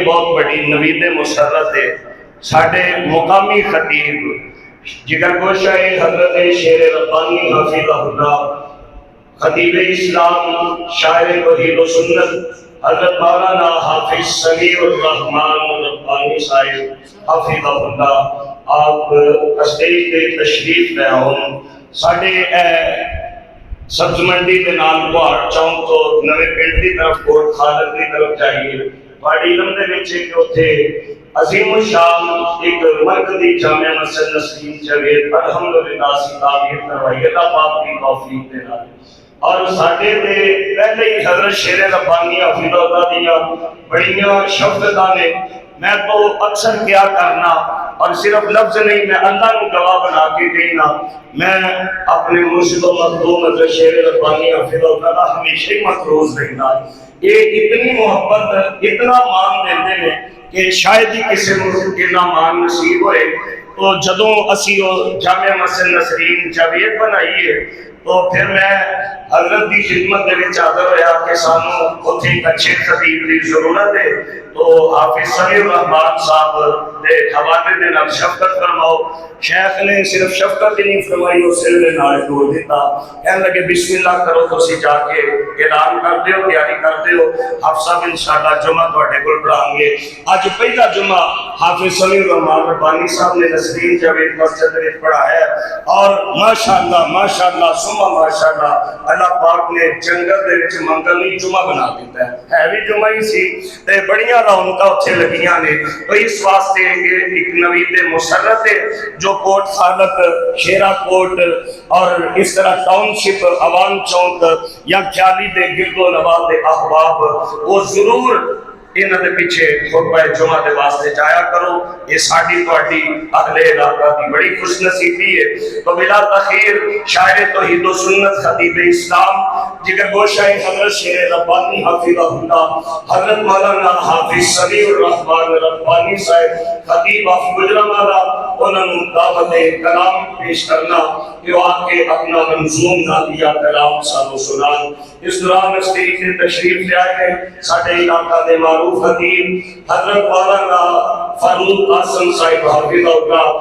بہت بڑی نوید مسرت ہے ساڈے مقامی خطیب جگر گوشہ حضرت شیر ربانی حفظہ اللہ خطیب اسلام شاعر توحید و سنت حضرت مولانا حافظ سمیع الرحمن ربانی صاحب حفظہ اللہ آپ اسٹیج پہ تشریف لے آؤں ساڈے سبز منڈی کے نال پہاڑ چوک تو نوے پنڈ کی طرف کوٹ خالد کی طرف جائیے پہاڑی علم دے وچے کہ اتھے عظیم الشان ایک مرکزی جامعہ مسجد نسرین جاوید الحمدللہ سی تعمیر کروائی اللہ پاک کی توفیق دے نال اور ساڈے تے پہلے ہی حضرت شیر ربانی حفظہ اللہ دیاں بڑیاں شفقتاں نے میں تو اکثر کیا کرنا اور صرف لفظ نہیں میں اللہ کو گواہ بنا کے کہنا میں اپنے مرشد و مخدوم حضرت شیر ربانی حفظہ اللہ ہمیشہ ہی مقروض رہنا یہ اتنی محبت اتنا مان دیتے ہیں کہ شاید ہی کسی ملک کے نہ مان نصیب ہوئے تو جدوں اسی جامعہ مسجد نسرین جاوید بنائیے تو پھر میں حضرت کی خدمت دے وچ حاضر ہویا کہ سانو اوتھے ایک اچھے خطیب دی ضرورت ہے تو حافظ سمیع الرحمن صاحب دے حوالے دے نال شفقت فرماؤ شیخ نے صرف شفقت ہی نہیں فرمائی اس دے نال جوڑ دیتا کہنے لگے بسم اللہ کرو تسی جا کے اعلان کر دیو تیاری کر دیو حافظ صاحب انشاءاللہ جمعہ تواڈے کول پڑھائیں گے اج پہلا جمعہ حافظ سمیع الرحمن ربانی صاحب نے نسرین جاوید مسجد وچ پڑھایا ہے اور ماشاءاللہ ثم ماشاءاللہ اللہ پاک نے جنگل دے وچ منگل جمعہ بنا دیتا ہے بھی جمعہ ہی سی تے بڑیاں رونقاں اتھے لگیاں نے تو اس واسطے ایک نوید مسرت ہے جو کوٹ خالد شیرا کوٹ اور اس طرح ٹاؤن شپ عوام چوک یا خیالی دے گرد و نواح دے احباب وہ ضرور انہاں دے پیچھے خطبہ جمعہ دے واسطے جایا کرو یہ ساڈی تہاڈی اہل علاقہ دی بڑی خوش نصیبی ہے تو بلا تاخیر شاعر توحید و سنت خطیب اسلام جگر گوشہ حضرت شیر ربانی حفظہ اللہ حضرت مولانا حافظ سمیع الرحمن ربانی صاحب خطیب آف گجرانوالہ انہوں نے دعوت کلام پیش کرنا کہ وہ آ کے اپنا منظوم نادیہ کلام سانو سنان اس دوران اسٹیج سے تشریف لے آئے ہیں ساڈے علاقہ دے معروف خطیب حضرت مولانا فاروق قاسم صاحب حفظہ اللہ